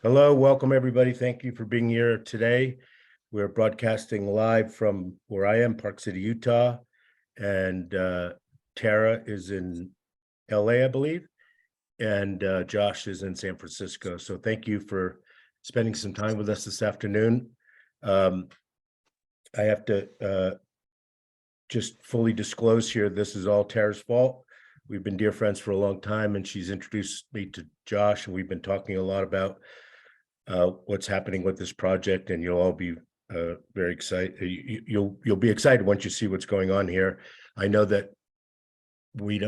Hello, welcome everybody. Thank you for being here today. We're broadcasting live from where I am, Park City, Utah, and Tara is in LA, I believe, and Josh is in San Francisco. So thank you for spending some time with us this afternoon. I have to just fully disclose here, this is all Tara's fault. We've been dear friends for a long time, and she's introduced me to Josh, and we've been talking a lot about what's happening with this project, and you'll all be very excited. You'll be excited once you see what's going on here. I know that we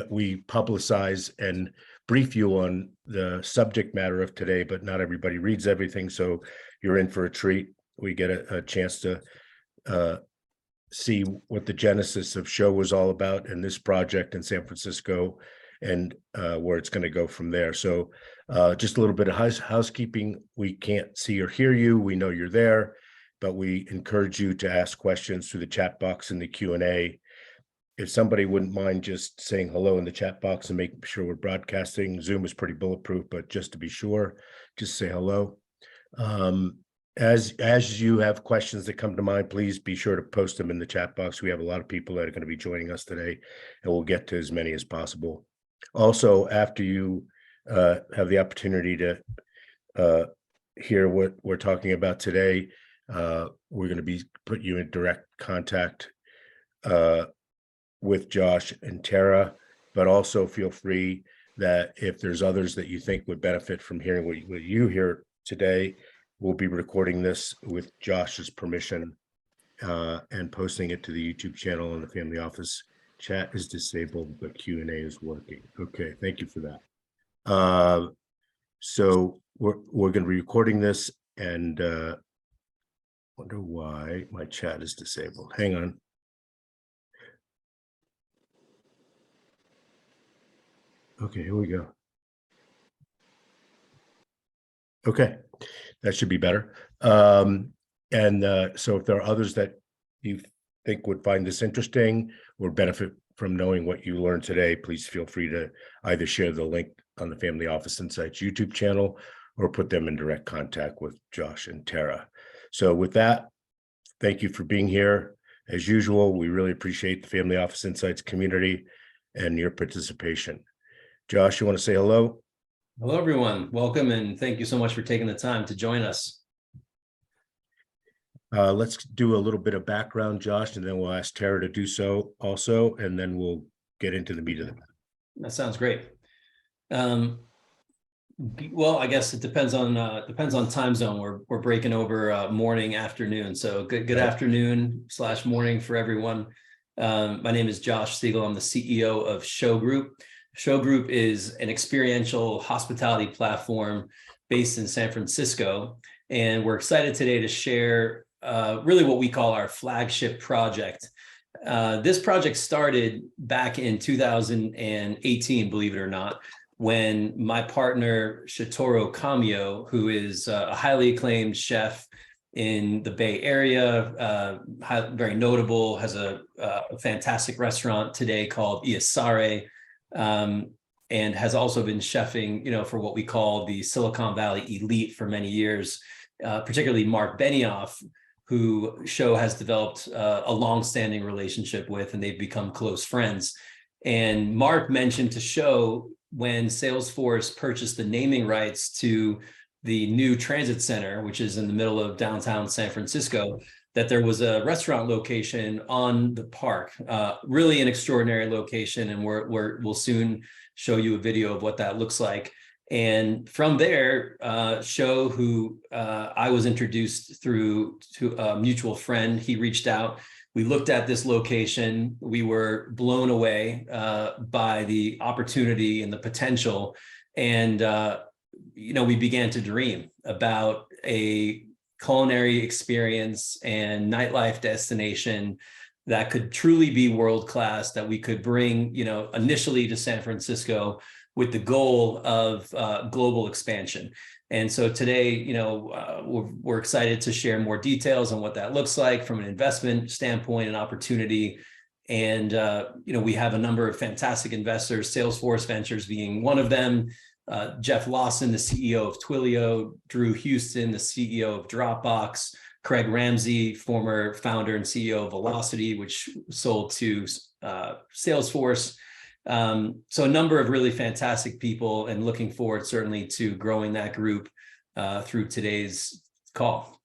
publicize and brief you on the subject matter of today, but not everybody reads everything, so you're in for a treat. We get a chance to see what the genesis of SHŌ was all about and this project in San Francisco, and where it's going to go from there. So just a little bit of housekeeping. We can't see or hear you. We know you're there, but we encourage you to ask questions through the chat box in the Q&A. If somebody wouldn't mind just saying hello in the chat box and making sure we're broadcasting. Zoom is pretty bulletproof, but just to be sure, just say hello. As you have questions that come to mind, please be sure to post them in the chat box. We have a lot of people that are going to be joining us today, and we'll get to as many as possible. Also, after you have the opportunity to hear what we're talking about today, we're going to be put you in direct contact with Josh and Tara, but also feel free that if there's others that you think would benefit from hearing what you hear today, we'll be recording this with Josh's permission and posting it to the YouTube channel, and the family office chat is disabled, but Q&A is working. Okay, thank you for that. So we're going to be recording this, and wonder why my chat is disabled. Hang on. Okay, here we go. Okay, that should be better. So if there are others that you think would find this interesting or benefit from knowing what you learned today, please feel free to either share the link on the Family Office Insights YouTube channel or put them in direct contact with Josh and Tara. So with that, thank you for being here. As usual, we really appreciate the Family Office Insights community and your participation. Josh, you want to say hello? Hello, everyone. Welcome, and thank you so much for taking the time to join us. Let's do a little bit of background, Josh, and then we'll ask Tara to do so also, and then we'll get into the meat of it. That sounds great. Well, I guess it depends on time zone. We're breaking over morning, afternoon. So good afternoon / morning for everyone. My name is Josh Sigel. I'm the CEO of SHŌ Group. SHŌ Group is an experiential hospitality platform based in San Francisco, and we're excited today to share really what we call our flagship project. This project started back in 2018, believe it or not, when my partner Shotaro Kamio, who is a highly acclaimed chef in the Bay Area, very notable, has a fantastic restaurant today called Iasare, and has also been chefing, for what we call the Silicon Valley elite for many years, particularly Mark Benioff, who SHŌ has developed a long-standing relationship with, and they've become close friends. And Mark mentioned to SHŌ when Salesforce purchased the naming rights to the new transit center, which is in the middle of downtown San Francisco, that there was a restaurant location on the park, really an extraordinary location. And we'll soon show you a video of what that looks like. And from there, SHŌ, who I was introduced through to a mutual friend, he reached out. We looked at this location. We were blown away by the opportunity and the potential. And, we began to dream about a culinary experience and nightlife destination that could truly be world-class, that we could bring, initially to San Francisco with the goal of global expansion. And so today, we're excited to share more details on what that looks like from an investment standpoint and opportunity. And, we have a number of fantastic investors, Salesforce Ventures being one of them, Jeff Lawson, the CEO of Twilio, Drew Houston, the CEO of Dropbox, Craig Ramsey, former founder and CEO of Velocity, which sold to Salesforce. So a number of really fantastic people, and looking forward certainly to growing that group through today's call.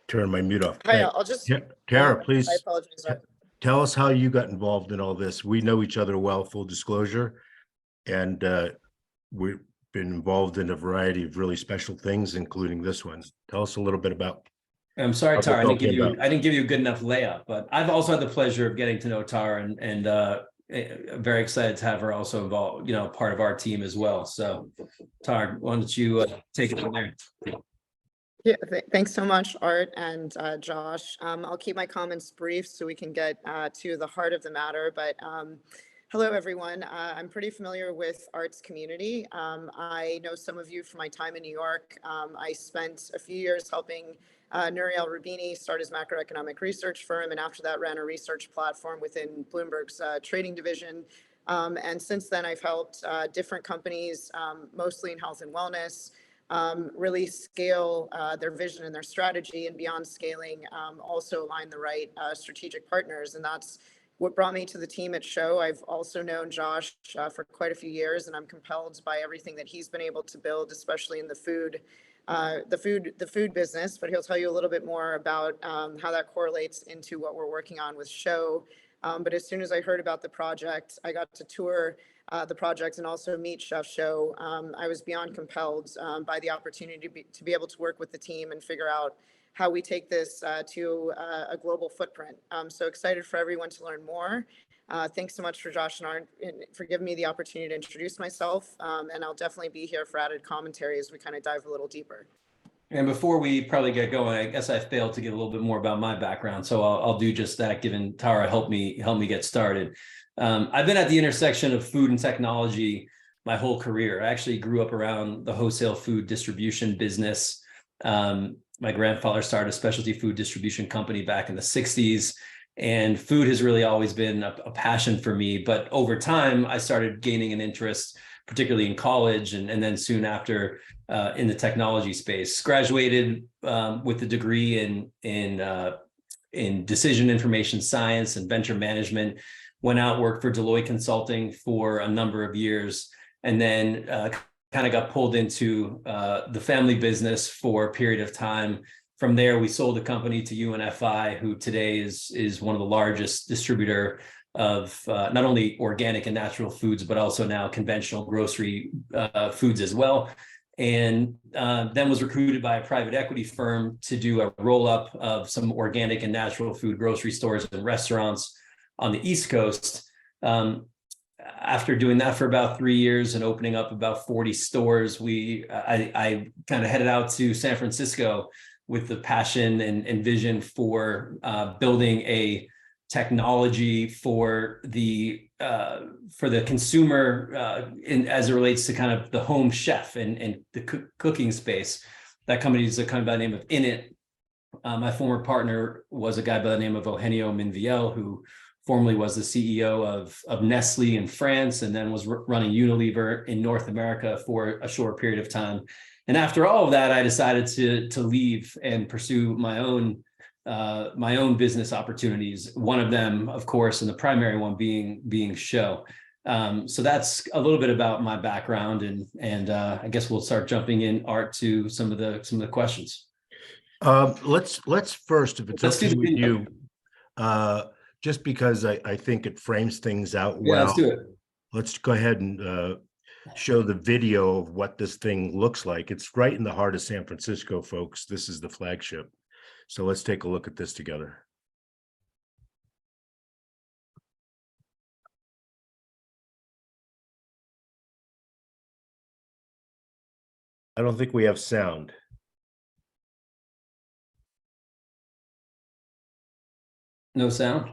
Turn my mute off. Hi, I'll just. Tara, I please apologize. tell us how you got involved in all this. We know each other well, full disclosure, and we've been involved in a variety of really special things, including this one. Tell us a little bit about. I'm sorry, what Tara, I we're didn't talking give you a good enough layup, but I've also had the pleasure of getting to know Tara, and very excited to have her also involved, part of our team as well. So, Tara, why don't you take it from there? Yeah, thanks so much, Art and Josh. I'll keep my comments brief so we can get to the heart of the matter. But hello, everyone. I'm pretty familiar with Art's community. I know some of you from my time in New York. I spent a few years helping Nouriel Roubini start his macroeconomic research firm, and after that ran a research platform within Bloomberg's trading division. And since then, I've helped different companies, mostly in health and wellness, really scale their vision and their strategy, and beyond scaling, also align the right strategic partners. And that's what brought me to the team at SHŌ. I've also known Josh for quite a few years, and I'm compelled by everything that he's been able to build, especially in the food business. But he'll tell you a little bit more about how that correlates into what we're working on with SHŌ. But as soon as I heard about the project, I got to tour the project and also meet Chef SHŌ. I was beyond compelled by the opportunity to be able to work with the team and figure out how we take this to a global footprint. So excited for everyone to learn more. Thanks so much for Josh and Art for giving me the opportunity to introduce myself. And I'll definitely be here for added commentary as we kind of dive a little deeper. And before we probably get going, I guess I failed to give a little bit more about my background, so I'll do just that, given Tara helped me get started. I've been at the intersection of food and technology my whole career. I actually grew up around the wholesale food distribution business. My grandfather started a specialty food distribution company back in the 60s, and food has really always been a passion for me. But over time, I started gaining an interest, particularly in college, and then soon after in the technology space. Graduated with a degree in decision information science and venture management. Went out, worked for Deloitte Consulting for a number of years, and then kind of got pulled into the family business for a period of time. From there, we sold the company to UNFI, who today is one of the largest distributor of not only organic and natural foods, but also now conventional grocery foods as well. And then was recruited by a private equity firm to do a roll-up of some organic and natural food grocery stores and restaurants on the East Coast. After doing that for about 3 years and opening up about 40 stores, I kind of headed out to San Francisco with the passion and vision for building a technology for the consumer as it relates to kind of the home chef and the cooking space. That company is a company by the name of Innit. My former partner was a guy by the name of Eugenio Minviel, who formerly was the CEO of Nestle in France, and then was running Unilever in North America for a short period of time. And after all of that, I decided to leave and pursue my own business opportunities. One of them, of course, and the primary one being SHŌ. So that's a little bit about my background, and I guess we'll start jumping in, Art, to some of the questions. Let's first, if it's okay with you, just because I think it frames things out well. Yeah, let's do it. Let's go ahead and show the video of what this thing looks like. It's right in the heart of San Francisco, folks. This is the flagship. So let's take a look at this together. I don't think we have sound. No sound?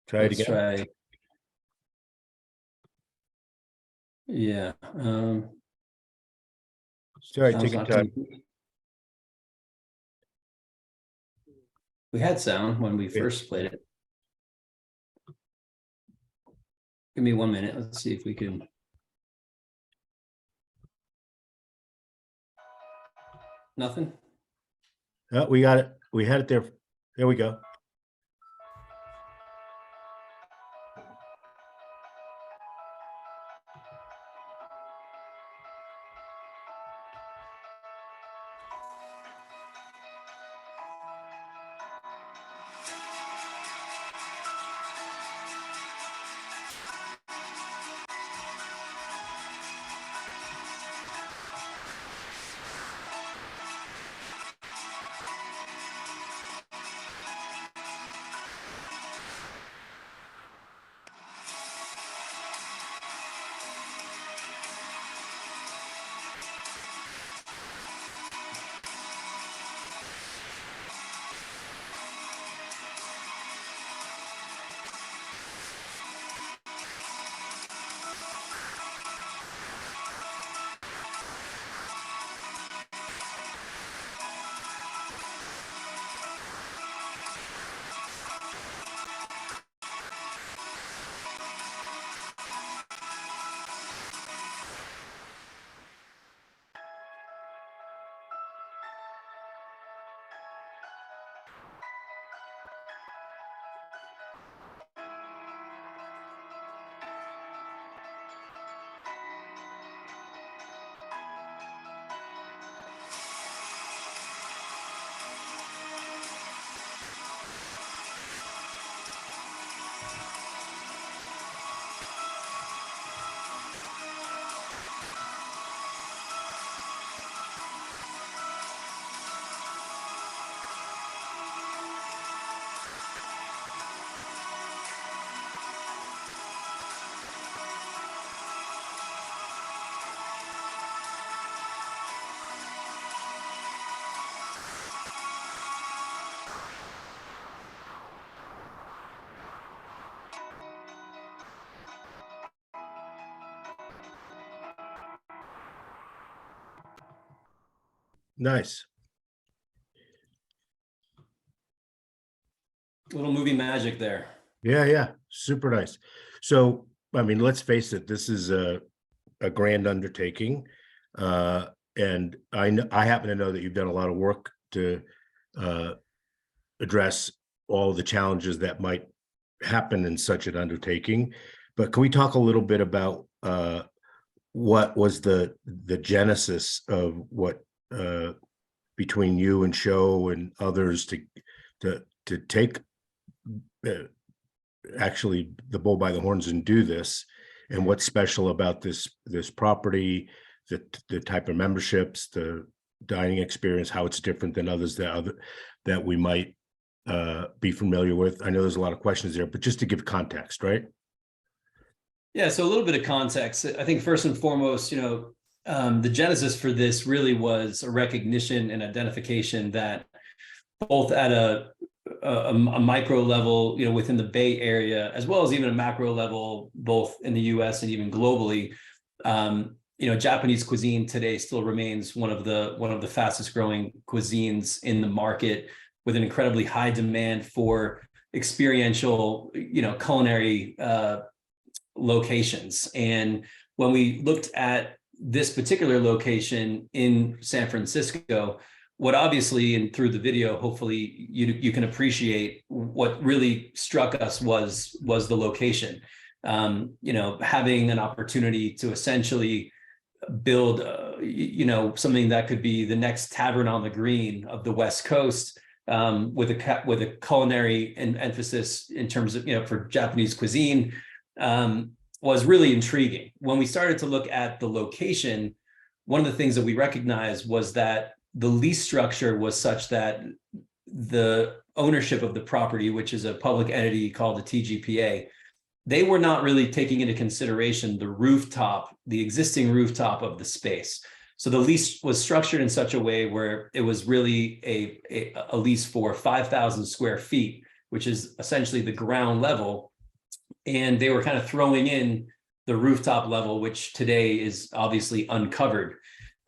Try it again. Let's try. Yeah. Sorry, take your time. We had sound when we first played it. Give me 1 minute. Let's see if we can. Nothing? We got it. We had it there. There we go. Nice. Little movie magic there. Yeah. Super nice. So, I mean, let's face it, this is a grand undertaking. And I happen to know that you've done a lot of work to address all the challenges that might happen in such an undertaking. But can we talk a little bit about what was the genesis of what between you and SHŌ and others to take actually the bull by the horns and do this, and what's special about this property, the type of memberships, the dining experience, how it's different than others that we might be familiar with. I know there's a lot of questions there, but just to give context, right? Yeah, so a little bit of context. I think first and foremost, the genesis for this really was a recognition and identification that both at a micro level, within the Bay Area, as well as even a macro level, both in the US and even globally, Japanese cuisine today still remains one of the fastest growing cuisines in the market, with an incredibly high demand for experiential, culinary locations. And when we looked at this particular location in San Francisco, what obviously, and through the video, hopefully you can appreciate what really struck us was the location. Having an opportunity to essentially build, something that could be the next tavern on the green of the West Coast, with a culinary emphasis in terms of, for Japanese cuisine, was really intriguing. When we started to look at the location, one of the things that we recognized was that the lease structure was such that the ownership of the property, which is a public entity called the TGPA, they were not really taking into consideration the existing rooftop of the space. So the lease was structured in such a way where it was really a lease for 5,000 square feet, which is essentially the ground level. And they were kind of throwing in the rooftop level, which today is obviously uncovered.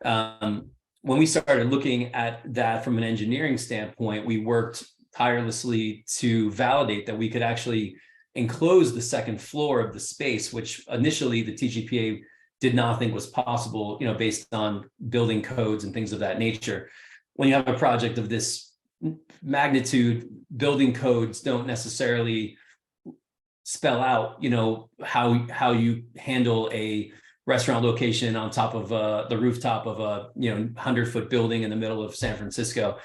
When we started looking at that from an engineering standpoint, we worked tirelessly to validate that we could actually enclose the second floor of the space, which initially the TGPA did not think was possible, based on building codes and things of that nature. When you have a project of this magnitude, building codes don't necessarily spell out, how you handle a restaurant location on top of the rooftop of a 100-foot building in the middle of San Francisco.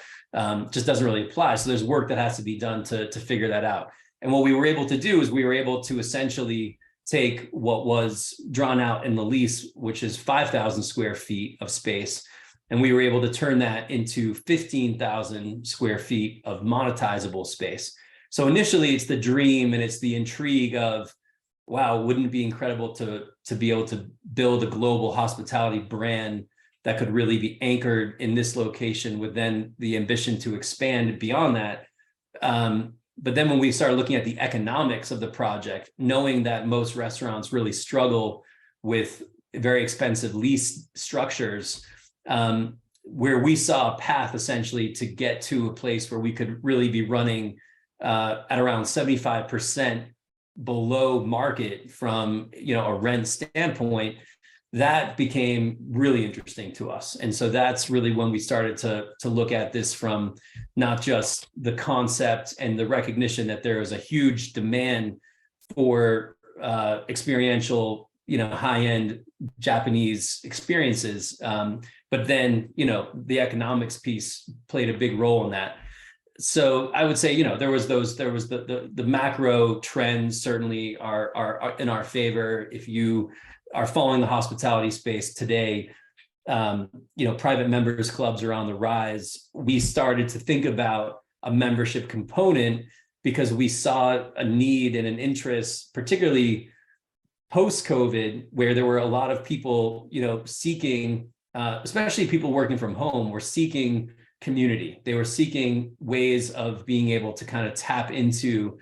Just doesn't really apply. So there's work that has to be done to figure that out. And what we were able to do is we were able to essentially take what was drawn out in the lease, which is 5,000 square feet of space, and we were able to turn that into 15,000 square feet of monetizable space. So initially it's the dream and it's the intrigue of, wow, wouldn't it be incredible to be able to build a global hospitality brand that could really be anchored in this location, with then the ambition to expand beyond that. But then when we started looking at the economics of the project, knowing that most restaurants really struggle with very expensive lease structures, where we saw a path essentially to get to a place where we could really be running at around 75% below market from a rent standpoint, that became really interesting to us. And so that's really when we started to look at this from not just the concept and the recognition that there is a huge demand for experiential, high-end Japanese experiences, but then the economics piece played a big role in that. So I would say, there was the macro trends certainly are in our favor. If you are following the hospitality space today, private members clubs are on the rise. We started to think about a membership component because we saw a need and an interest, particularly post-COVID, where there were a lot of people, seeking, especially people working from home, were seeking community. They were seeking ways of being able to kind of tap into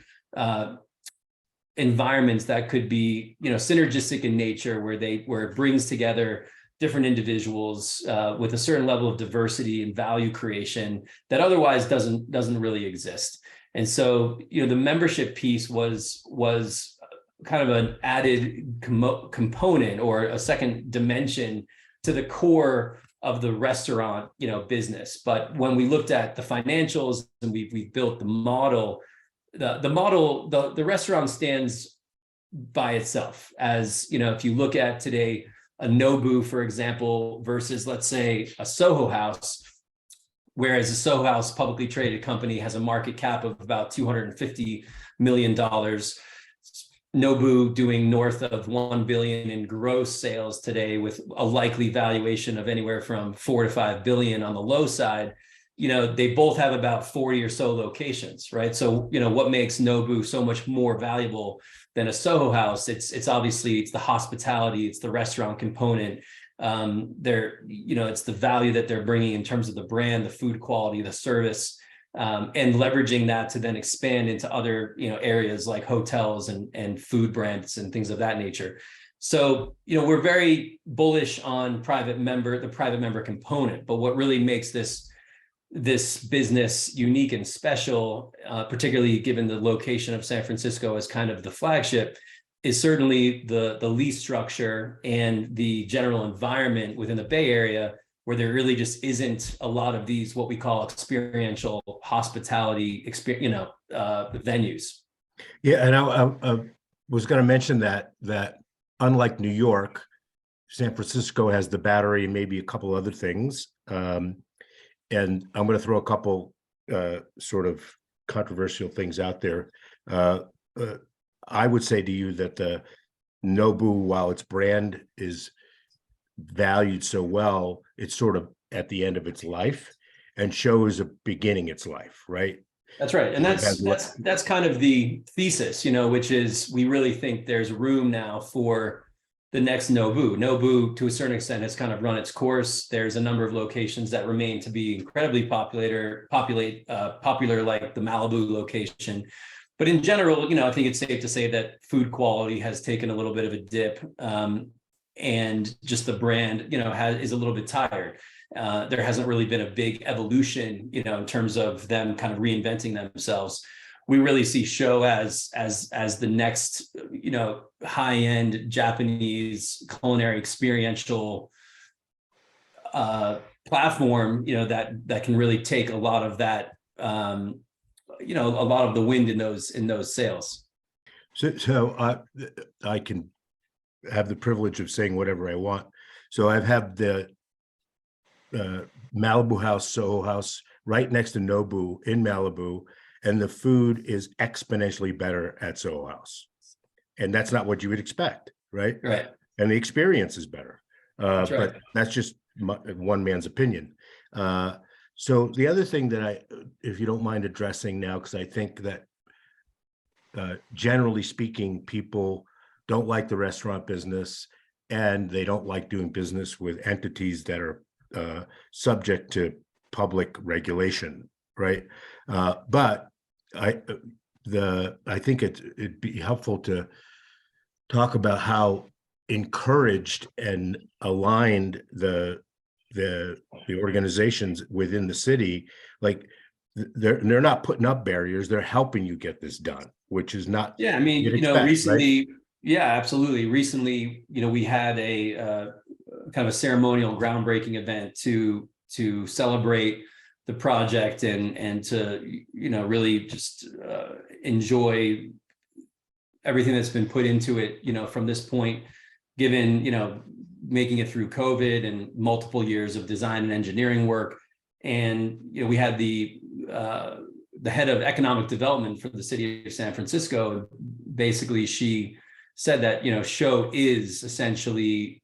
environments that could be, synergistic in nature, where it brings together different individuals with a certain level of diversity and value creation that otherwise doesn't really exist. And so, the membership piece was kind of an added component or a second dimension to the core of the restaurant, business. But when we looked at the financials and we built the model, the restaurant stands by itself. As if you look at today, a Nobu, for example, versus let's say a Soho House, whereas a Soho House publicly traded company has a market cap of about $250 million. Nobu doing north of 1 billion in gross sales today, with a likely valuation of anywhere from 4 to 5 billion on the low side. They both have about 40 or so locations, right? So, what makes Nobu so much more valuable than a Soho House? It's obviously the hospitality, it's the restaurant component. It's the value that they're bringing in terms of the brand, the food quality, the service, and leveraging that to then expand into other, areas like hotels and food brands and things of that nature. So, we're very bullish on the private member component, but what really makes this business unique and special, particularly given the location of San Francisco as kind of the flagship, is certainly the lease structure and the general environment within the Bay Area, where there really just isn't a lot of these, what we call experiential hospitality venues. Yeah, and I was going to mention that unlike New York, San Francisco has the Battery and maybe a couple other things. And I'm going to throw a couple sort of controversial things out there. I would say to you that the Nobu, while its brand is valued so well, it's sort of at the end of its life, and SHŌ is beginning its life, right? That's right. And that's kind of the thesis, which is we really think there's room now for the next Nobu. Nobu, to a certain extent, has kind of run its course. There's a number of locations that remain to be incredibly popular, like the Malibu location. But in general, I think it's safe to say that food quality has taken a little bit of a dip, and just the brand, is a little bit tired. There hasn't really been a big evolution, in terms of them kind of reinventing themselves. we really see SHŌ as the next, high-end Japanese culinary experiential platform, that can really take a lot of that, a lot of the wind in those sails. So I can have the privilege of saying whatever I want. So I've had the Malibu House, Soho House, right next to Nobu in Malibu, and the food is exponentially better at Soho House. And that's not what you would expect, right? Right. And the experience is better. That's right. But that's just one man's opinion. So the other thing that if you don't mind addressing now, because I think that generally speaking, people don't like the restaurant business and they don't like doing business with entities that are subject to public regulation, right? But I think it'd be helpful to talk about how encouraged and aligned the organizations within the city, like they're not putting up barriers, they're helping you get this done, which is not. Yeah, I mean, recently, right? Yeah, absolutely. Recently, we had a kind of a ceremonial groundbreaking event to celebrate the project and to really just enjoy everything that's been put into it, from this point, given making it through COVID and multiple years of design and engineering work. And we had the head of economic development for the city of San Francisco. Basically, she said that SHŌ is essentially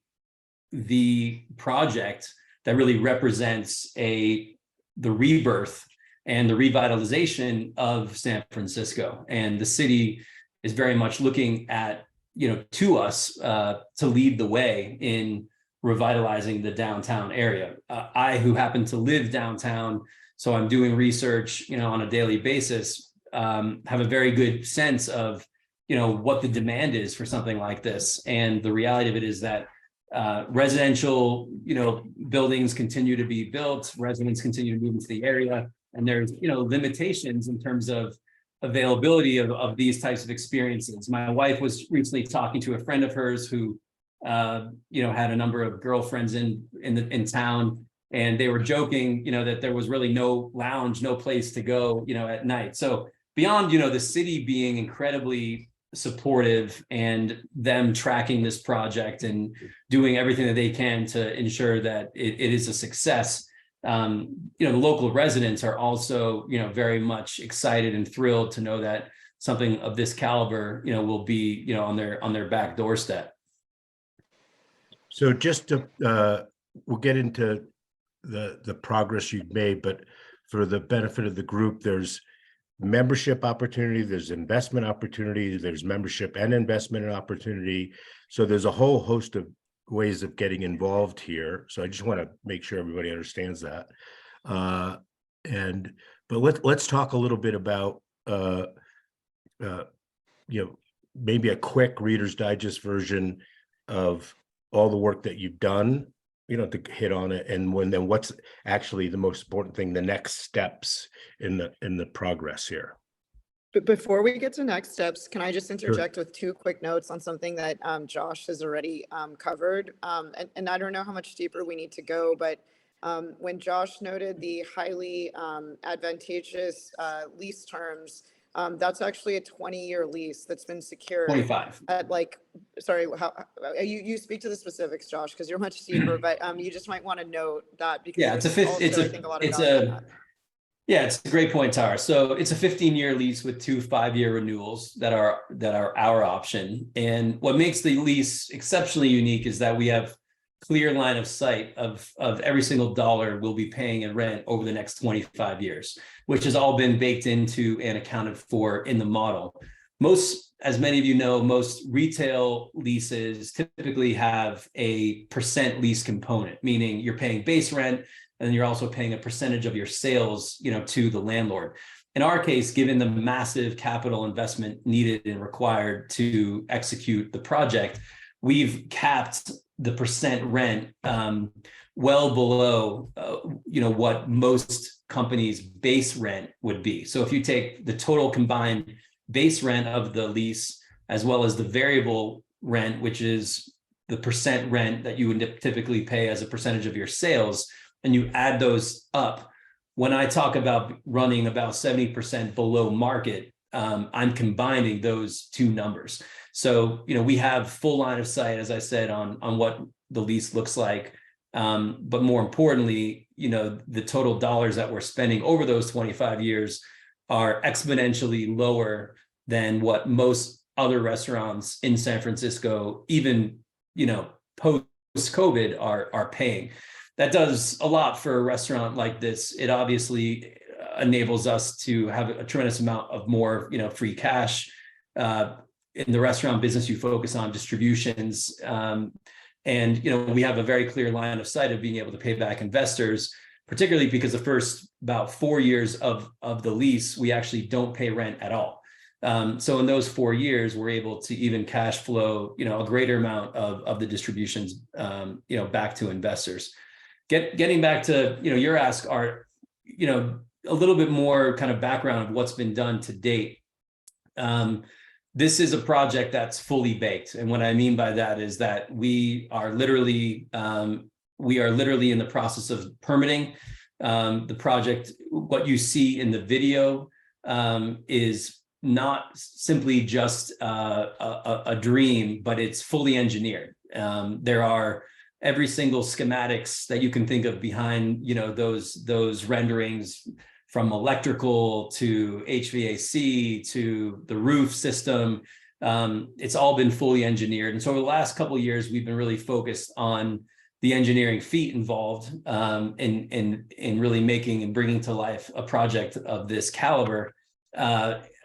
the project that really represents the rebirth and the revitalization of San Francisco. And the city is very much looking at to us to lead the way in revitalizing the downtown area. I, who happen to live downtown, so I'm doing research, on a daily basis, have a very good sense of, what the demand is for something like this. And the reality of it is that residential, buildings continue to be built, residents continue to move into the area, and there's, limitations in terms of availability of these types of experiences. My wife was recently talking to a friend of hers who, had a number of girlfriends in town, and they were joking, that there was really no lounge, no place to go, at night. So beyond, the city being incredibly supportive and them tracking this project and doing everything that they can to ensure that it is a success, the local residents are also, very much excited and thrilled to know that something of this caliber, will be, on their back doorstep. So just to, we'll get into the progress you've made, but for the benefit of the group, there's membership opportunity, there's investment opportunity, there's membership and investment opportunity. So there's a whole host of ways of getting involved here. So I just want to make sure everybody understands that. But let's talk a little bit about maybe a quick Reader's Digest version of all the work that you've done, to hit on it, and then what's actually the most important thing, the next steps in the progress here. But before we get to next steps, can I just interject with two quick notes on something that Josh has already covered? And I don't know how much deeper we need to go, but when Josh noted the highly advantageous lease terms, that's actually a 20-year lease that's been secured 25 at sorry, how you speak to the specifics, Josh, because you're much deeper, but you just might want to note that, because it's a great point, Tara. So it's a 15-year lease with 2 5-year renewals that are our option. And what makes the lease exceptionally unique is that we have clear line of sight of every single dollar we'll be paying in rent over the next 25 years, which has all been baked into and accounted for in the model. Most, as many of you know, most retail leases typically have a % lease component, meaning you're paying base rent and then you're also paying a percentage of your sales, to the landlord. In our case, given the massive capital investment needed and required to execute the project, we've capped the % rent well below, what most company's base rent would be. So if you take the total combined base rent of the lease, as well as the variable rent, which is the percent rent that you would typically pay as a percentage of your sales, and you add those up, when I talk about running about 70% below market, I'm combining those two numbers. So, we have full line of sight, as I said, on what the lease looks like. But more importantly, the total dollars that we're spending over those 25 years are exponentially lower than what most other restaurants in San Francisco, even, post-COVID are paying. That does a lot for a restaurant like this. It obviously enables us to have a tremendous amount of more, free cash. In the restaurant business, you focus on distributions. And, we have a very clear line of sight of being able to pay back investors, particularly because the first about 4 years of the lease, we actually don't pay rent at all. So in those 4 years, we're able to even cash flow, a greater amount of the distributions, back to investors. Getting back to, your ask, Art, a little bit more kind of background of what's been done to date. This is a project that's fully baked. And what I mean by that is that we are literally in the process of permitting the project. What you see in the video is not simply just a dream, but it's fully engineered. There are every single schematics that you can think of behind, those renderings, from electrical to HVAC to the roof system. It's all been fully engineered. And so over the last couple of years, we've been really focused on the engineering feat involved in really making and bringing to life a project of this caliber.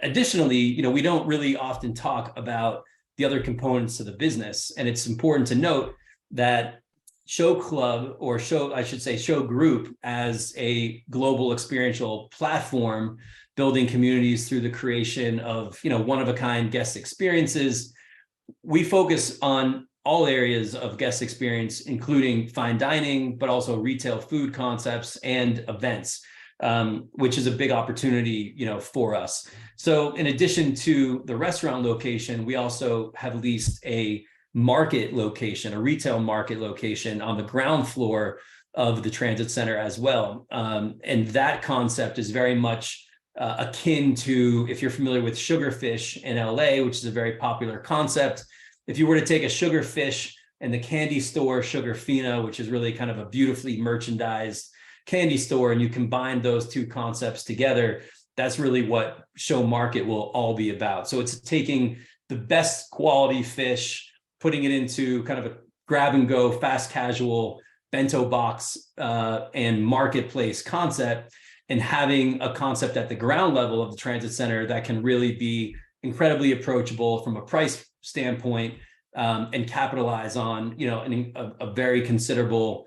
Additionally, we don't really often talk about the other components of the business. And it's important to note that SHŌ Club, or SHŌ Group, as a global experiential platform, building communities through the creation of, one-of-a-kind guest experiences. We focus on all areas of guest experience, including fine dining, but also retail food concepts and events, which is a big opportunity, for us. So in addition to the restaurant location, we also have leased a market location, a retail market location on the ground floor of the transit center as well. And that concept is very much akin to, if you're familiar with Sugarfish in LA, which is a very popular concept. If you were to take a Sugarfish and the candy store Sugarfina, which is really kind of a beautifully merchandised candy store, and you combine those two concepts together, that's really what SHŌ Market will all be about. So it's taking the best quality fish, putting it into kind of a grab and go, fast casual bento box and marketplace concept, and having a concept at the ground level of the transit center that can really be incredibly approachable from a price standpoint, and capitalize on, a very considerable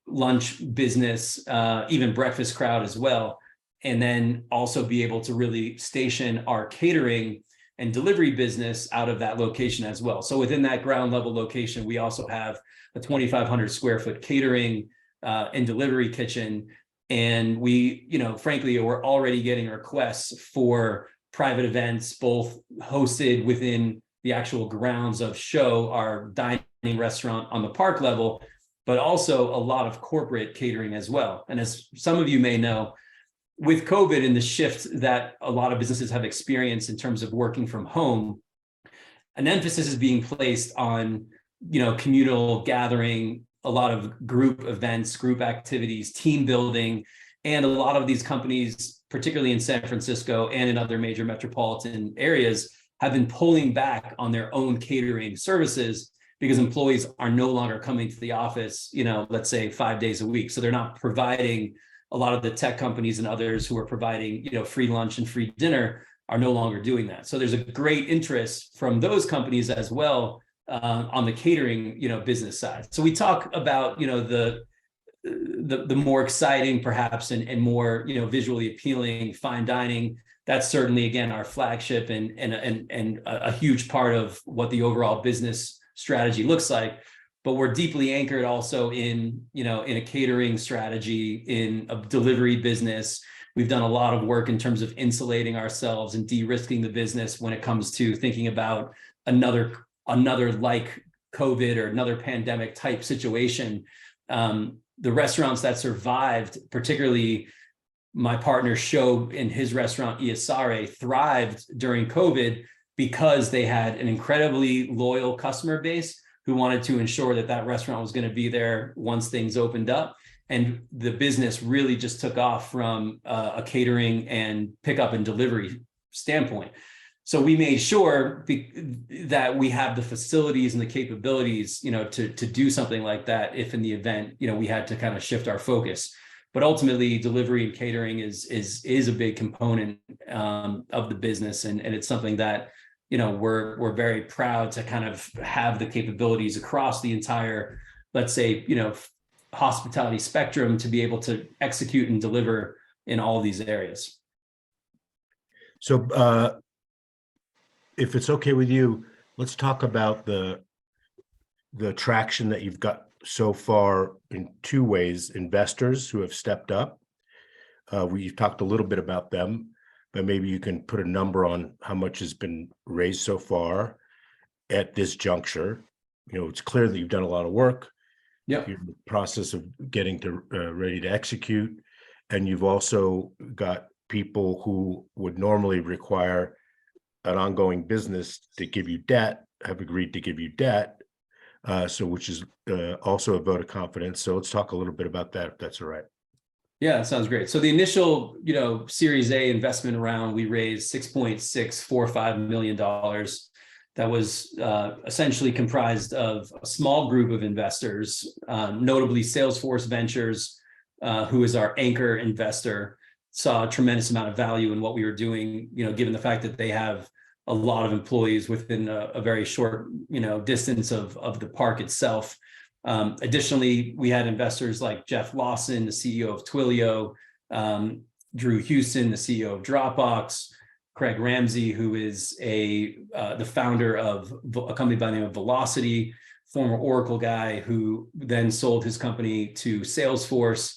lunch business, even breakfast crowd as well. And then also be able to really station our catering and delivery business out of that location as well. So within that ground level location, we also have a 2,500 square foot catering and delivery kitchen. And we, frankly, we're already getting requests for private events, both hosted within the actual grounds of SHŌ, our dining restaurant on the park level, but also a lot of corporate catering as well. And as some of you may know, with COVID and the shift that a lot of businesses have experienced in terms of working from home, an emphasis is being placed on, communal gathering, a lot of group events, group activities, team building. And a lot of these companies, particularly in San Francisco and in other major metropolitan areas, have been pulling back on their own catering services because employees are no longer coming to the office, let's say 5 days a week. So they're not providing. A lot of the tech companies and others who are providing, free lunch and free dinner are no longer doing that. So there's a great interest from those companies as well on the catering, business side. So we talk about, the more exciting perhaps and more, visually appealing fine dining. That's certainly, again, our flagship and a huge part of what the overall business strategy looks like. but we're deeply anchored also in, in a catering strategy, in a delivery business. We've done a lot of work in terms of insulating ourselves and de-risking the business when it comes to thinking about another like COVID or another pandemic type situation. The restaurants that survived, particularly my partner SHŌ in his restaurant Iasare, thrived during COVID because they had an incredibly loyal customer base who wanted to ensure that that restaurant was going to be there once things opened up. And the business really just took off from a catering and pickup and delivery standpoint. So we made sure that we have the facilities and the capabilities, to do something like that if in the event, we had to kind of shift our focus. But ultimately, delivery and catering is a big component of the business, and it's something that we're very proud to kind of have the capabilities across the entire, let's say, hospitality spectrum to be able to execute and deliver in all these areas. So if it's okay with you, let's talk about the traction that you've got so far in two ways: investors who have stepped up. We've talked a little bit about them, but maybe you can put a number on how much has been raised so far at this juncture. It's clear that you've done a lot of work. Yeah. You're in the process of getting to ready to execute, and you've also got people who would normally require an ongoing business to give you debt have agreed to give you debt, so which is also a vote of confidence. So let's talk a little bit about that, if that's all right. Yeah, that sounds great. So the initial, Series A investment round, we raised $6.645 million. That was essentially comprised of a small group of investors, notably Salesforce Ventures, who is our anchor investor, saw a tremendous amount of value in what we were doing, given the fact that they have a lot of employees within a very short, distance of the park itself. Additionally, we had investors like Jeff Lawson, the CEO of Twilio, Drew Houston, the CEO of Dropbox, Craig Ramsey, who is the founder of a company by the name of Velocity, former Oracle guy who then sold his company to Salesforce.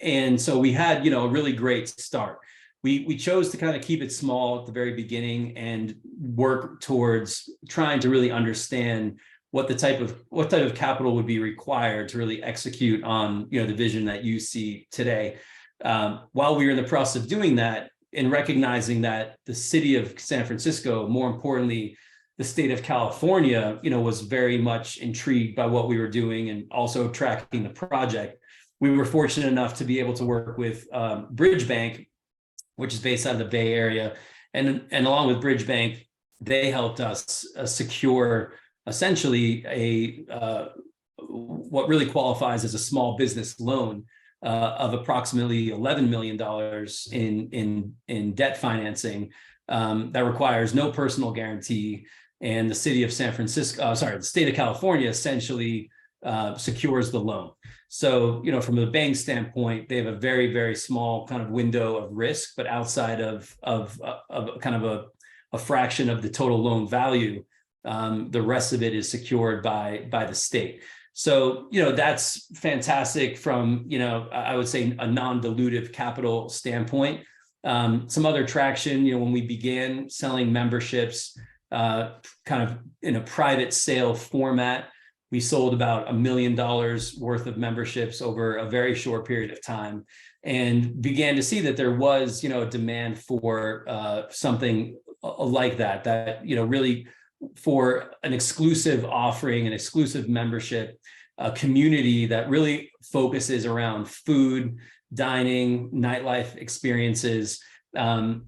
And so we had, a really great start. We chose to kind of keep it small at the very beginning and work towards trying to really understand what type of capital would be required to really execute on, the vision that you see today. While we were in the process of doing that, and recognizing that the city of San Francisco, more importantly, the state of California, was very much intrigued by what we were doing and also tracking the project. We were fortunate enough to be able to work with Bridge Bank, which is based out of the Bay Area. And along with Bridge Bank, they helped us secure essentially what really qualifies as a small business loan of approximately $11 million in debt financing that requires no personal guarantee. And the city of the state of California essentially secures the loan. So, from the bank standpoint, they have a very, very small kind of window of risk, but outside of kind of a fraction of the total loan value, the rest of it is secured by the state. So, that's fantastic from, I would say a non-dilutive capital standpoint. Some other traction, when we began selling memberships kind of in a private sale format, we sold about $1 million worth of memberships over a very short period of time, and began to see that there was, a demand for something like that, really for an exclusive offering, an exclusive membership, a community that really focuses around food, dining, nightlife experiences. And,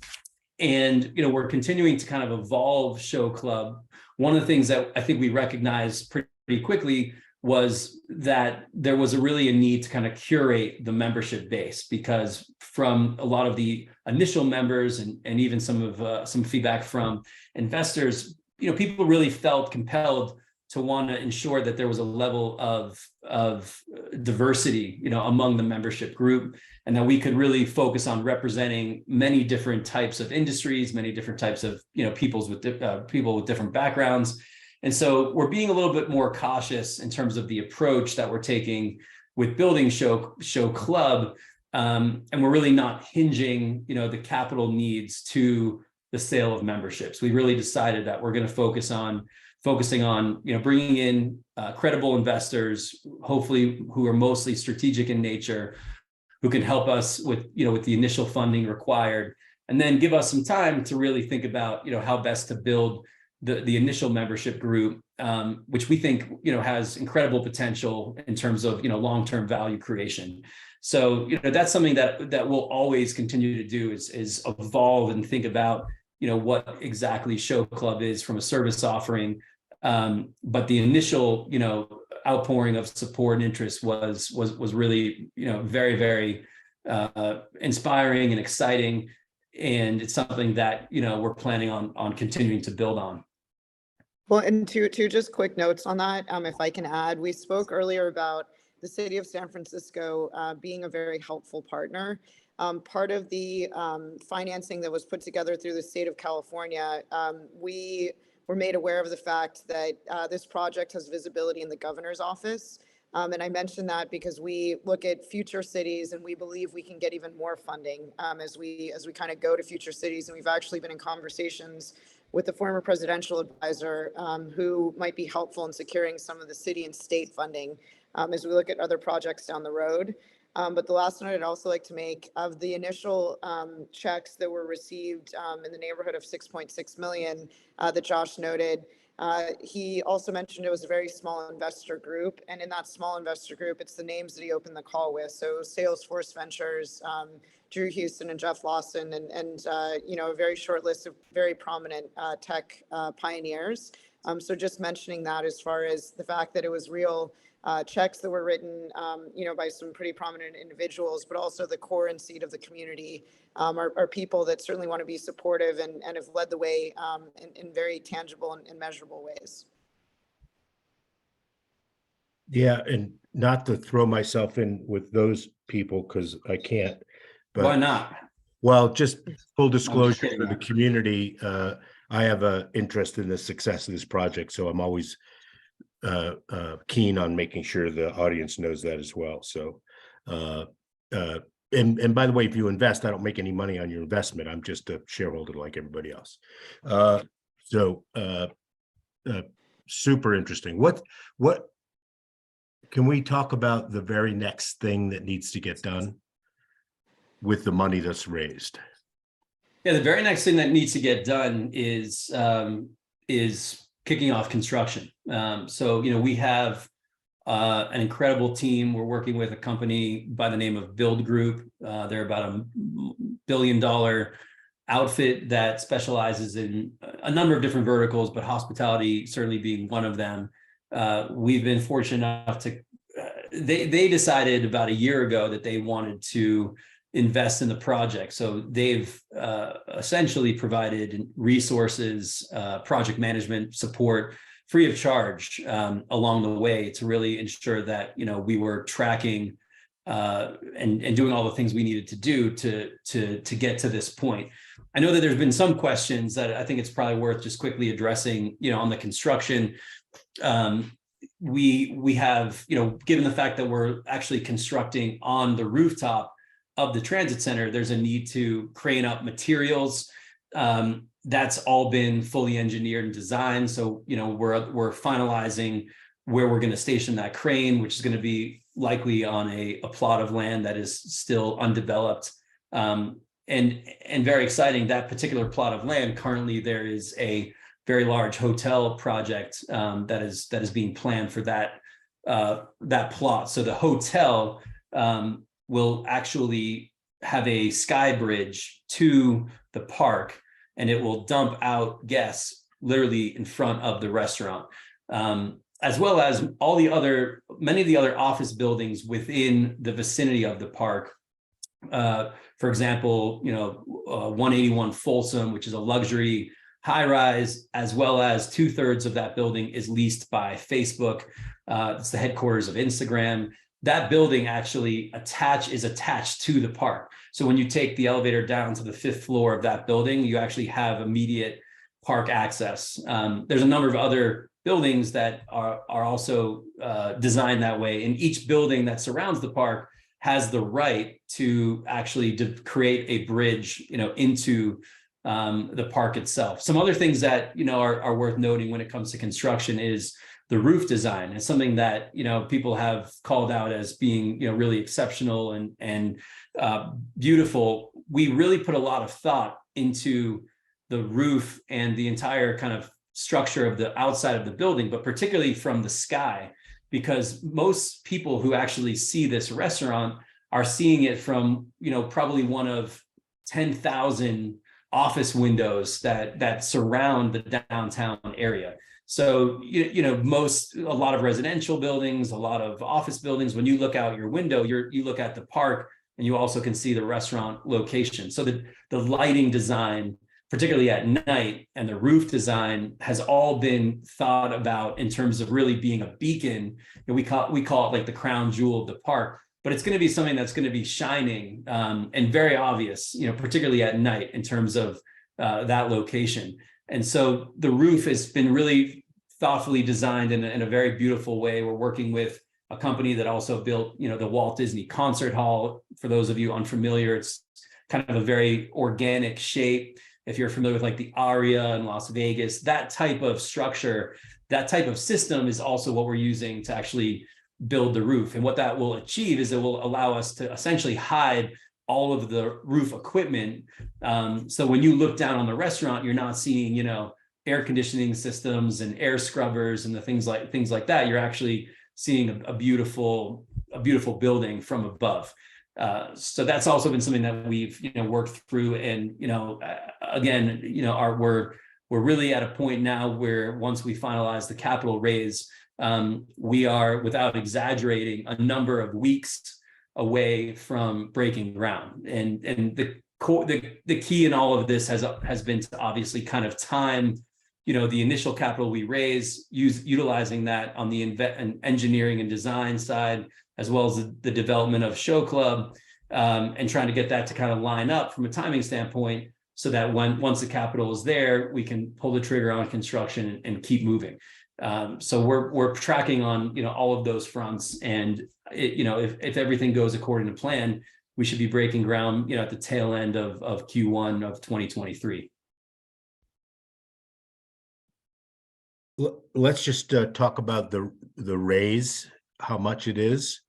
we're continuing to kind of evolve SHŌ Club. One of the things that I think we recognized pretty quickly was that there was really a need to kind of curate the membership base, because from a lot of the initial members and even some feedback from investors, people really felt compelled to want to ensure that there was a level of diversity, among the membership group, and that we could really focus on representing many different types of industries, many different types of, people with different backgrounds. And so we're being a little bit more cautious in terms of the approach that we're taking with building SHŌ Club. And we're really not hinging, the capital needs to the sale of memberships. We really decided that we're going to focusing on, bringing in credible investors, hopefully who are mostly strategic in nature, who can help us with, with the initial funding required, and then give us some time to really think about, how best to build the initial membership group, which we think, has incredible potential in terms of, long-term value creation. So, that's something that we'll always continue to do is evolve and think about, what exactly SHŌ Club is from a service offering. But the initial, outpouring of support and interest was really, very, very inspiring and exciting. And it's something that, we're planning on continuing to build on. Well, and two just quick notes on that, if I can add, we spoke earlier about the city of San Francisco being a very helpful partner. Part of the financing that was put together through the state of California, we were made aware of the fact that this project has visibility in the governor's office. And I mentioned that because we look at future cities and we believe we can get even more funding as we kind of go to future cities. And we've actually been in conversations with the former presidential advisor who might be helpful in securing some of the city and state funding as we look at other projects down the road. But the last note I'd also like to make, of the initial checks that were received in the neighborhood of 6.6 million that Josh noted, he also mentioned it was a very small investor group. And in that small investor group, it's the names that he opened the call with. So Salesforce Ventures, Drew Houston and Jeff Lawson, and a very short list of very prominent tech pioneers. So just mentioning that as far as the fact that it was real checks that were written, by some pretty prominent individuals, but also the core and seed of the community are people that certainly want to be supportive and have led the way in very tangible and measurable ways. Yeah, and not to throw myself in with those people because I can't. But, why not? Well, just full disclosure for the community, I have an interest in the success of this project, so I'm always keen on making sure the audience knows that as well. So, and by the way, if you invest, I don't make any money on your investment. I'm just a shareholder like everybody else. Super interesting. What can we talk about the very next thing that needs to get done with the money that's raised? Yeah, the very next thing that needs to get done is kicking off construction. So, we have an incredible team. We're working with a company by the name of Build Group. They're about $1 billion outfit that specializes in a number of different verticals, but hospitality certainly being one of them. We've been fortunate enough to, they decided about a year ago that they wanted to invest in the project. So they've essentially provided resources, project management support free of charge along the way to really ensure that, we were tracking and doing all the things we needed to do to get to this point. I know that there's been some questions that I think it's probably worth just quickly addressing, on the construction. We have, given the fact that we're actually constructing on the rooftop of the transit center, there's a need to crane up materials. That's all been fully engineered and designed. So, we're finalizing where we're going to station that crane, which is going to be likely on a plot of land that is still undeveloped. And very exciting, that particular plot of land, currently there is a very large hotel project that is being planned for that plot. So the hotel will actually have a sky bridge to the park, and it will dump out guests literally in front of the restaurant, as well as many of the other office buildings within the vicinity of the park. For example, 181 Folsom, which is a luxury high-rise, as well as 2/3 of that building is leased by Facebook. It's the headquarters of Instagram. That building actually is attached to the park. So when you take the elevator down to the 5th floor of that building, you actually have immediate park access. There's a number of other buildings that are also designed that way. And each building that surrounds the park has the right to actually create a bridge, into the park itself. Some other things that, are worth noting when it comes to construction is the roof design. It's something that, people have called out as being, really exceptional and beautiful. We really put a lot of thought into the roof and the entire kind of structure of the outside of the building, but particularly from the sky, because most people who actually see this restaurant are seeing it from, probably one of 10,000 office windows that surround the downtown area. So, a lot of residential buildings, a lot of office buildings, when you look out your window, you look at the park and you also can see the restaurant location. So the lighting design, particularly at night, and the roof design has all been thought about in terms of really being a beacon. And we call it like the crown jewel of the park, but it's going to be something that's going to be shining and very obvious, particularly at night in terms of that location. And so the roof has been really thoughtfully designed in a very beautiful way. We're working with a company that also built, the Walt Disney Concert Hall. For those of you unfamiliar, it's kind of a very organic shape. If you're familiar with like the Aria in Las Vegas, that type of structure, that type of system is also what we're using to actually build the roof. And what that will achieve is it will allow us to essentially hide all of the roof equipment. So when you look down on the restaurant, you're not seeing, air conditioning systems and air scrubbers and the things like that. You're actually seeing a beautiful building from above. So that's also been something that we've worked through, and again, we're really at a point now where once we finalize the capital raise, we are, without exaggerating, a number of weeks away from breaking ground. And the key in all of this has been to obviously kind of time the initial capital we raise, utilizing that on the engineering and design side, as well as the development of SHŌ Club, and trying to get that to kind of line up from a timing standpoint, so that once the capital is there, we can pull the trigger on construction and keep moving. So we're tracking on all of those fronts, and if everything goes according to plan, we should be breaking ground at the tail end of Q1 of 2023. Let's just talk about the raise, how much it is,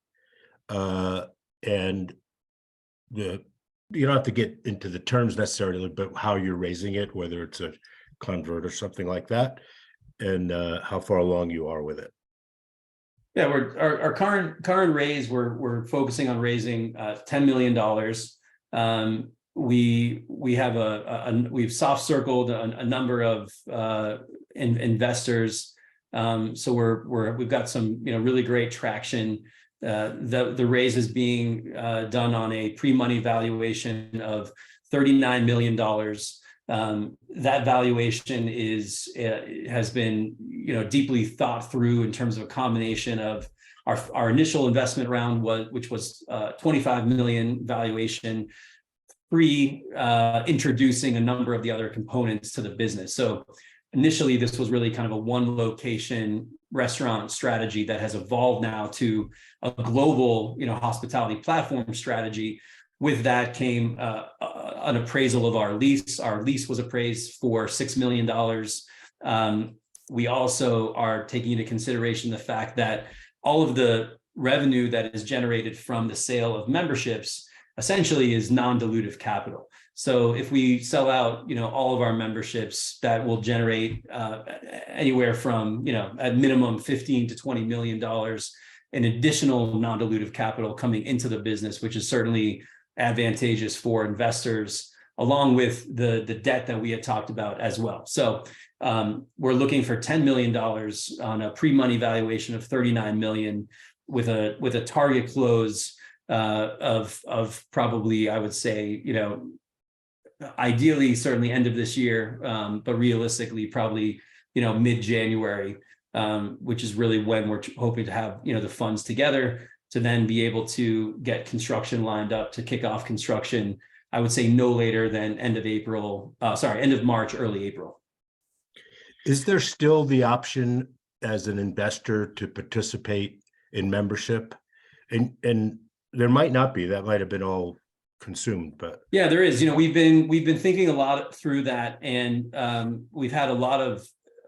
and you don't have to get into the terms necessarily, but how you're raising it, whether it's a convert or something like that, and how far along you are with it. Yeah, our current raise, we're focusing on raising $10 million. We've soft circled a number of investors. So we've got some really great traction. The raise is being done on a pre-money valuation of $39 million. That valuation has been deeply thought through in terms of a combination of our initial investment round, which was $25 million valuation, introducing a number of the other components to the business. So initially, this was really kind of a one location restaurant strategy that has evolved now to a global hospitality platform strategy. With that came an appraisal of our lease. Our lease was appraised for $6 million. We also are taking into consideration the fact that all of the revenue that is generated from the sale of memberships essentially is non-dilutive capital. So if we sell out, all of our memberships, that will generate anywhere from, at minimum $15 to $20 million in additional non-dilutive capital coming into the business, which is certainly advantageous for investors, along with the debt that we had talked about as well. So we're looking for $10 million on a pre-money valuation of $39 million, with a target close of probably, I would say, ideally certainly end of this year, but realistically probably mid-January, which is really when we're hoping to have the funds together to then be able to get construction lined up to kick off construction. I would say no later than end of March, early April. Is there still the option as an investor to participate in membership? And there might not be, that might have been all consumed, but Yeah, there is. We've been thinking a lot through that, and we've had a lot of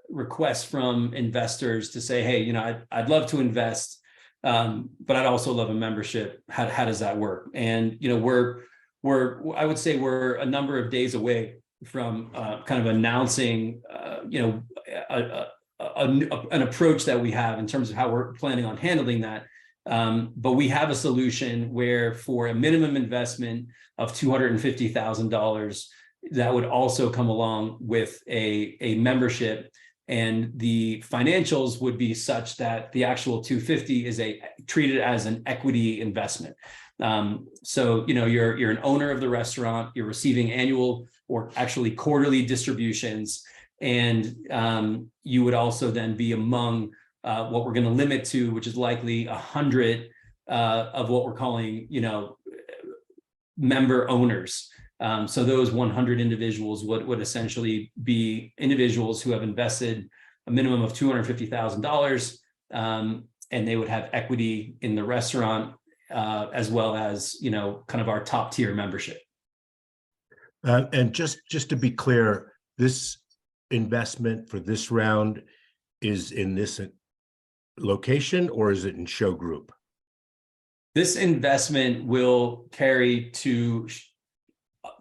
requests from investors to say, hey, I'd love to invest, but I'd also love a membership. How does that work? And I would say we're a number of days away from kind of announcing an approach that we have in terms of how we're planning on handling that. But we have a solution where, for a minimum investment of $250,000, that would also come along with a membership, and the financials would be such that the actual 250 is treated as an equity investment. So you're an owner of the restaurant, you're receiving annual or actually quarterly distributions, and you would also then be among what we're going to limit to, which is likely 100 of what we're calling, member owners. So those 100 individuals would essentially be individuals who have invested a minimum of $250,000, and they would have equity in the restaurant, as well as, kind of our top tier membership. And just to be clear, this investment for this round is in this location, or is it in SHŌ Group? This investment will carry to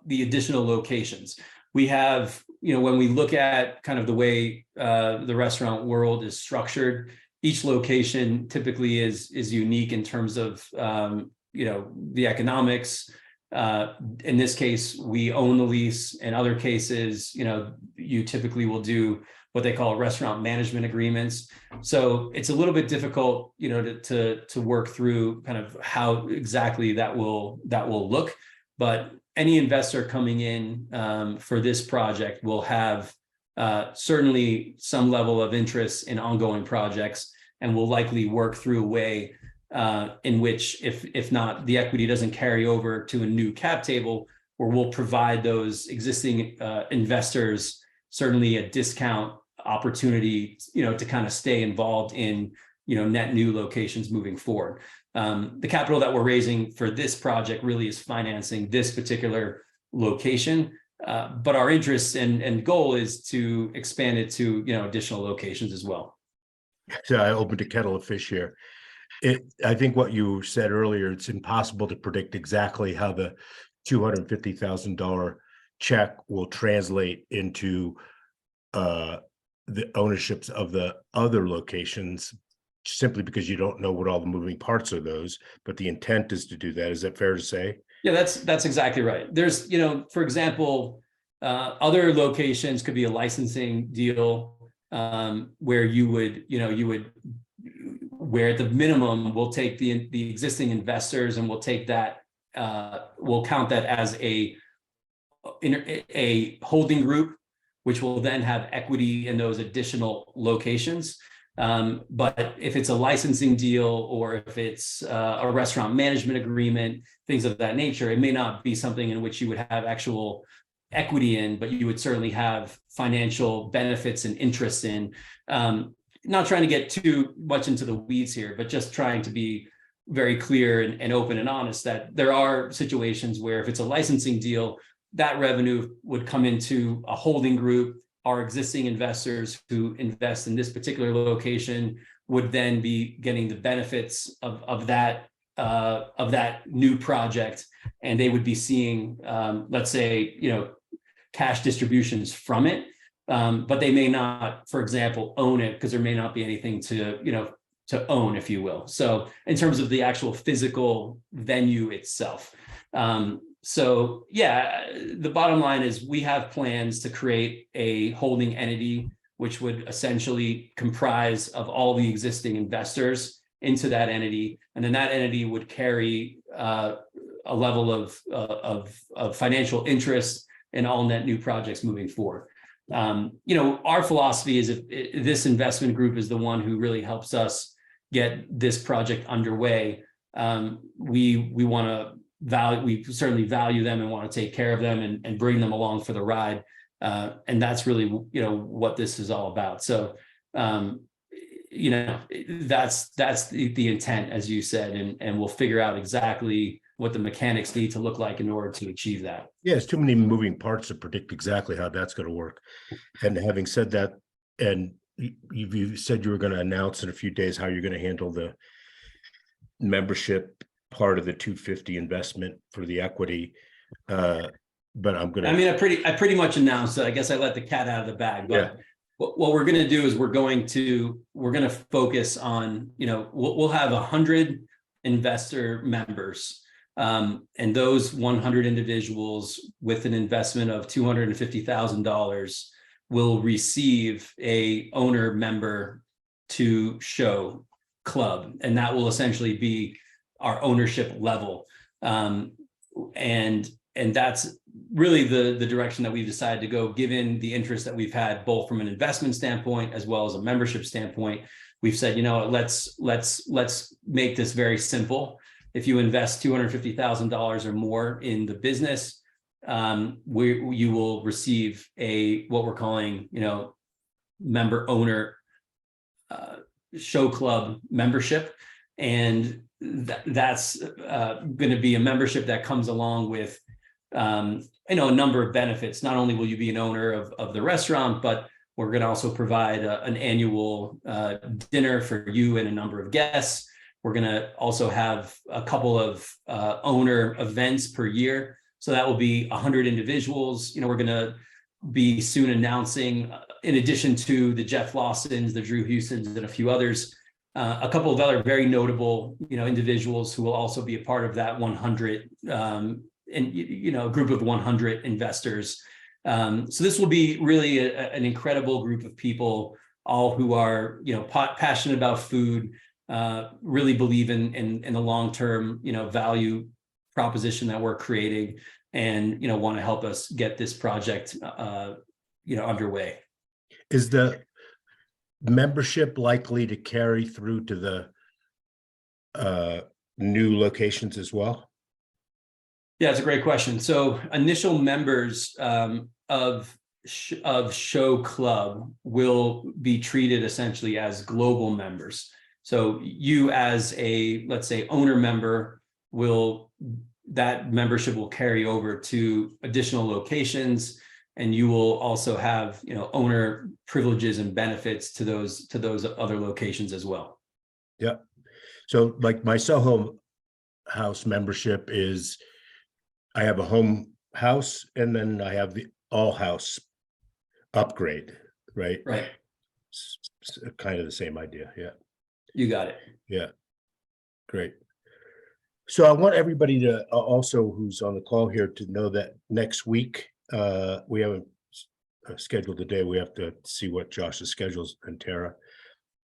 the additional locations. We have, when we look at kind of the way the restaurant world is structured, each location typically is unique in terms of the economics. In this case, we own the lease. In other cases, you typically will do what they call restaurant management agreements. So it's a little bit difficult, to work through kind of how exactly that will look. But any investor coming in for this project will have certainly some level of interest in ongoing projects, and will likely work through a way in which, if not, the equity doesn't carry over to a new cap table, where we'll provide those existing investors certainly a discount opportunity, to kind of stay involved in, net new locations moving forward. The capital that we're raising for this project really is financing this particular location, but our interest and goal is to expand it to, additional locations as well. So I opened a kettle of fish here. I think what you said earlier, it's impossible to predict exactly how the $250,000 check will translate into the ownerships of the other locations, simply because you don't know what all the moving parts are those, but the intent is to do that. Is that fair to say? Yeah, that's exactly right. There's, for example, other locations could be a licensing deal, where you would, where at the minimum we'll take the existing investors, and we'll take that, we'll count that as a holding group, which will then have equity in those additional locations. But if it's a licensing deal, or if it's a restaurant management agreement, things of that nature, it may not be something in which you would have actual equity in, but you would certainly have financial benefits and interest in. Not trying to get too much into the weeds here, but just trying to be very clear and open and honest that there are situations where, if it's a licensing deal, that revenue would come into a holding group. Our existing investors who invest in this particular location would then be getting the benefits of that new project, and they would be seeing, let's say, cash distributions from it, but they may not, for example, own it, because there may not be anything to own, if you will. So in terms of the actual physical venue itself. So yeah, the bottom line is we have plans to create a holding entity, which would essentially comprise of all the existing investors into that entity. And then that entity would carry a level of financial interest in all net new projects moving forward. Our philosophy is, if this investment group is the one who really helps us get this project underway, we want to we certainly value them and want to take care of them and bring them along for the ride. And that's really, what this is all about. So that's the intent, as you said, and we'll figure out exactly what the mechanics need to look like in order to achieve that. Yeah, it's too many moving parts to predict exactly how that's going to work. And having said that, and you said you were going to announce in a few days how you're going to handle the membership part of the 250 investment for the equity. But I'm going to. I mean, I pretty much announced it. I guess I let the cat out of the bag. But what we're going to do is we're going to focus on, we'll have 100 investor members. And those 100 individuals with an investment of $250,000 will receive a owner member to SHŌ Club, and that will essentially be our ownership level. And that's really the direction that we've decided to go, given the interest that we've had both from an investment standpoint as well as a membership standpoint. We've said, let's make this very simple. If you invest $250,000 or more in the business, you will receive what we're calling, member owner SHŌ Club membership, and that's going to be a membership that comes along with a number of benefits. Not only will you be an owner of the restaurant, but we're going to also provide an annual dinner for you and a number of guests. We're going to also have a couple of owner events per year. So that will be 100 individuals. We're going to be soon announcing, in addition to the Jeff Lawsons, the Drew Houstons, and a few others, a couple of other very notable, individuals who will also be a part of that 100 group of 100 investors. So this will be really an incredible group of people, all who are, passionate about food, really believe in the long-term, value proposition that we're creating, and, want to help us get this project, underway. Is the membership likely to carry through to the new locations as well? Yeah, it's a great question. So initial members of SHŌ Club will be treated essentially as global members. So you, as a, let's say, owner member, that membership will carry over to additional locations, and you will also have, owner privileges and benefits to those other locations as well. Yeah. So like my Soho House membership is, I have a home house and then I have the all house upgrade, right? Right. It's kind of the same idea. Yeah. You got it. Yeah. Great. So I want everybody to also, who's on the call here, to know that next week, we haven't scheduled a day. We have to see what Josh's schedules, and Tara.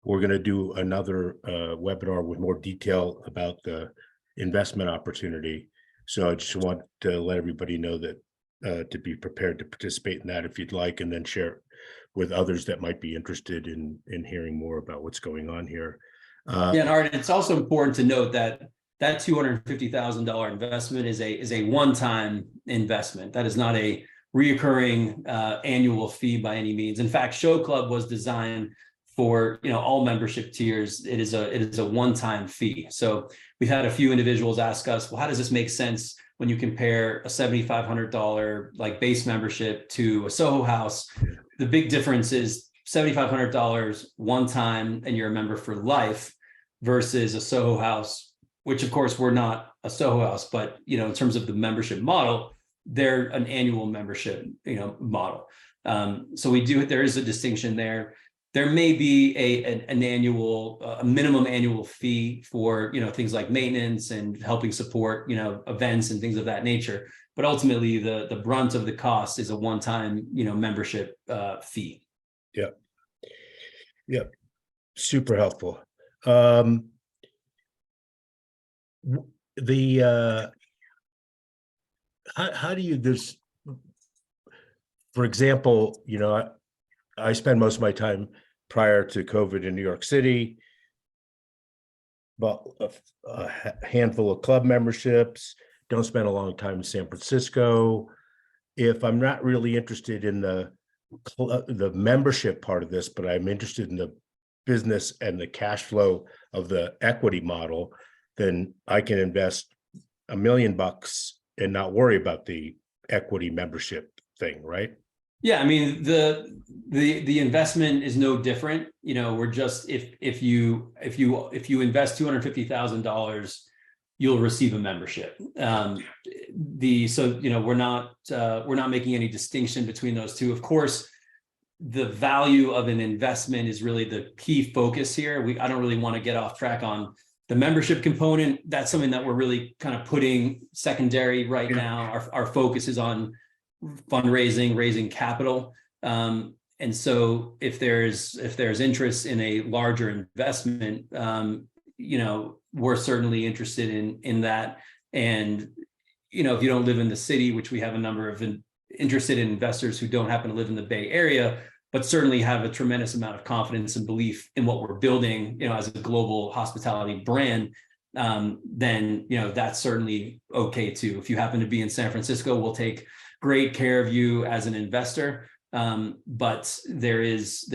We're going to do another webinar with more detail about the investment opportunity. So I just want to let everybody know that to be prepared to participate in that if you'd like, and then share it with others that might be interested in hearing more about what's going on here. And Art, it's also important to note that $250,000 investment is a one-time investment. That is not a reoccurring annual fee by any means. In fact, SHŌ Club was designed for all membership tiers. It is a one-time fee. So we've had a few individuals ask us, well, how does this make sense when you compare a $7,500 like base membership to a Soho House? The big difference is $7,500 one time and you're a member for life, versus a Soho House, which of course we're not a Soho House, but in terms of the membership model, they're an annual membership model. So there is a distinction there. There may be an annual, a minimum annual fee for things like maintenance and helping support events and things of that nature. But ultimately, the brunt of the cost is a one-time membership fee. Yeah. Yeah. Super helpful. How do you this? For example, I spend most of my time prior to COVID in New York City, but a handful of club memberships. Don't spend a long time in San Francisco. If I'm not really interested in the membership part of this, but I'm interested in the business and the cash flow of the equity model, then I can invest $1 million and not worry about the equity membership thing, right? Yeah, I mean, the investment is no different. We're just, if you invest $250,000, you'll receive a membership. So we're not making any distinction between those two. Of course, the value of an investment is really the key focus here. I don't really want to get off track on the membership component. That's something that we're really kind of putting secondary right now. Our focus is on fundraising, raising capital. And so if there's interest in a larger investment, we're certainly interested in that. And, if you don't live in the city, which we have a number of interested in investors who don't happen to live in the Bay Area, but certainly have a tremendous amount of confidence and belief in what we're building, as a global hospitality brand, then, that's certainly okay too. If you happen to be in San Francisco, we'll take great care of you as an investor. But there's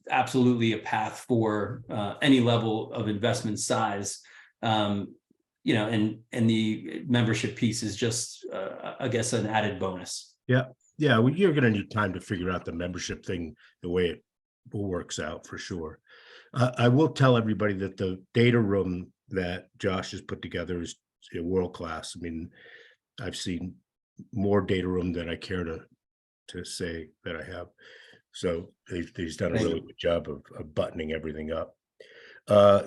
absolutely a path for any level of investment size. And the membership piece is just, I guess, an added bonus. Yeah. Well, you're going to need time to figure out the membership thing, the way it works out for sure. I will tell everybody that the data room that Josh has put together is world class. I mean, I've seen more data room than I care to say that I have. So he's done a really good job of buttoning everything up.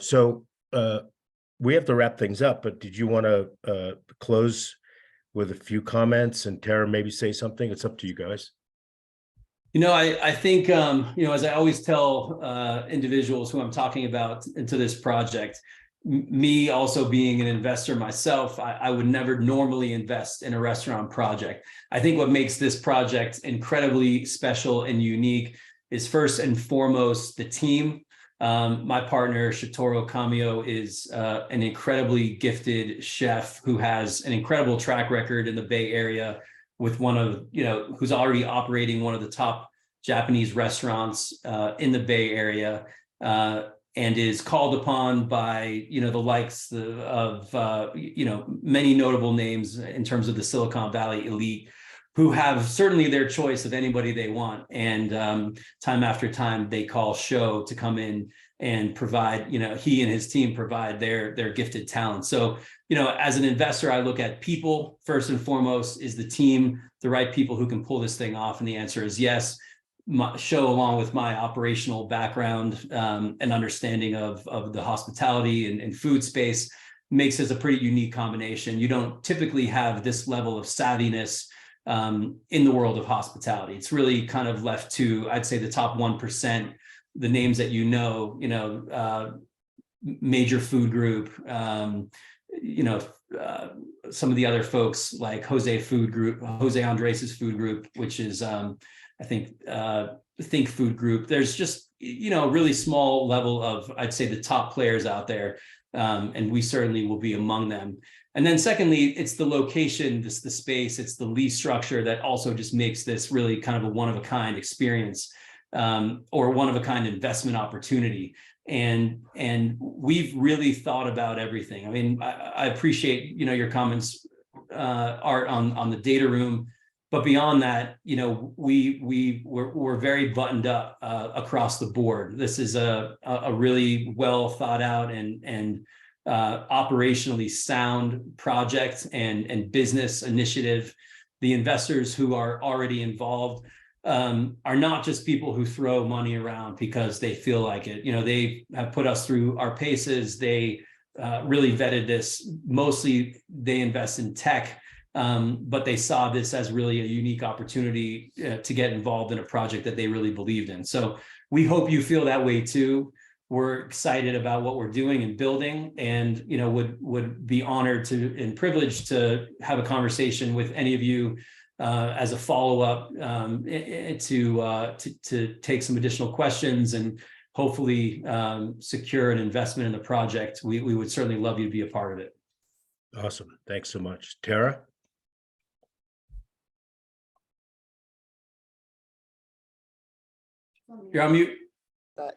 So we have to wrap things up, but did you want to close with a few comments, and Tara maybe say something? It's up to you guys. I think, as I always tell individuals who I'm talking about into this project, me also being an investor myself, I would never normally invest in a restaurant project. I think what makes this project incredibly special and unique is first and foremost the team. My partner, Shotaro Kamio, is an incredibly gifted chef who has an incredible track record in the Bay Area with who's already operating one of the top Japanese restaurants in the Bay Area. And is called upon by, the likes of many notable names in terms of the Silicon Valley elite, who have certainly their choice of anybody they want. And time after time, they call SHŌ to come in and provide, he and his team provide their gifted talent. So, as an investor, I look at people first and foremost. Is the team the right people who can pull this thing off? And the answer is yes. SHŌ, along with my operational background and understanding of the hospitality and food space, makes this a pretty unique combination. You don't typically have this level of savviness in the world of hospitality. It's really kind of left to, I'd say, the top 1%, the names that Major Food Group, some of the other folks like Jose Andres' Food Group, which is I think Food Group. There's just, a really small level of, I'd say, the top players out there. And we certainly will be among them. And then secondly, it's the location, the space, it's the lease structure that also just makes this really kind of a one-of-a-kind experience, or one-of-a-kind investment opportunity. And we've really thought about everything. I mean, I appreciate, your comments, Art, on the data room. But beyond that, we're very buttoned up across the board. This is a really well thought out and operationally sound project and business initiative. The investors who are already involved are not just people who throw money around because they feel like it. They have put us through our paces. They really vetted this. Mostly they invest in tech. But they saw this as really a unique opportunity to get involved in a project that they really believed in. So we hope you feel that way too. We're excited about what we're doing and building, and would be honored and privileged to have a conversation with any of you as a follow-up to take some additional questions and hopefully secure an investment in the project. We would certainly love you to be a part of it. Awesome. Thanks so much. Tara? You're on mute.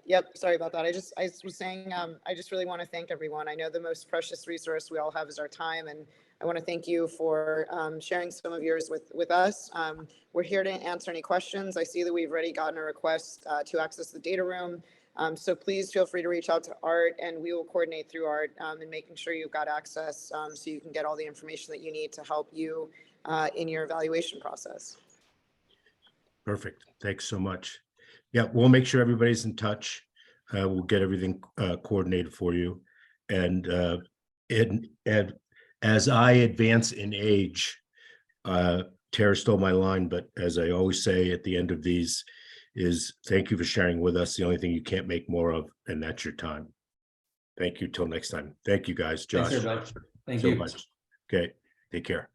Yep, sorry about that. I was saying, I just really want to thank everyone. I know the most precious resource we all have is our time, and I want to thank you for sharing some of yours with us. We're here to answer any questions. I see that we've already gotten a request to access the data room. So please feel free to reach out to Art, and we will coordinate through Art in making sure you've got access so you can get all the information that you need to help you in your evaluation process. Perfect. Thanks so much. Yeah, we'll make sure everybody's in touch. We'll get everything coordinated for you. And as I advance in age, Tara stole my line, but as I always say at the end of these is thank you for sharing with us. The only thing you can't make more of, and that's your time. Thank you. Till next time. Thank you guys. Josh. Thanks, everybody. Thank so you. much. Okay. Take care.